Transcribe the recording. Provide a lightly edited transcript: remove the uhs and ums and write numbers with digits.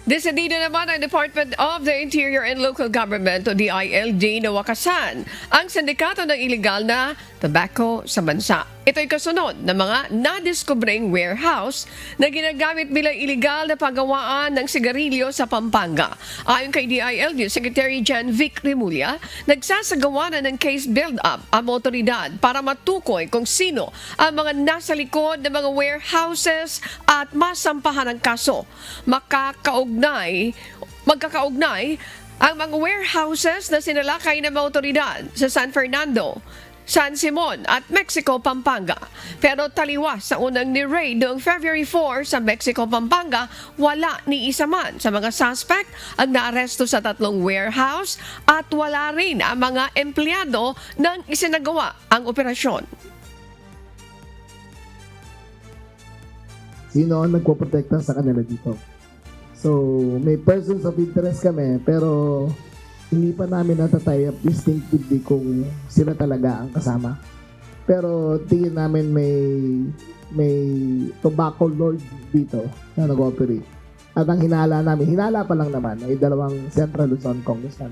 Desidido naman ang Department of the Interior and Local Government o DILG na wakasan ang sindikato ng iligal na tobacco sa bansa. Ito'y kasunod ng mga nadiskubring warehouse na ginagamit bilang iligal na paggawaan ng sigarilyo sa Pampanga. Ayon kay DILG Secretary Jan Vic Remulla, nagsasagawa na ng case build-up ang otoridad para matukoy kung sino ang mga nasa likod ng mga warehouses at masampahan ng kaso. Magkakaugnay ang mga warehouses na sinalakay ng mga otoridad sa San Fernando, San Simon at Mexico, Pampanga. Pero taliwas sa unang ni-raid noong February 4 sa Mexico, Pampanga, wala ni isa man sa mga suspect ang naaresto sa 3 warehouse at wala rin ang mga empleyado ng isinagawa ang operasyon. Sino ang nagpoprotekta sa kanila dito? So, may persons of interest kami, pero hindi pa namin natatay up distinctively kung sila talaga ang kasama. Pero tingin namin may tobacco lord dito na nag-operate. At ang hinala namin, hinala pa lang naman, ay 2 Central Luzon congressman.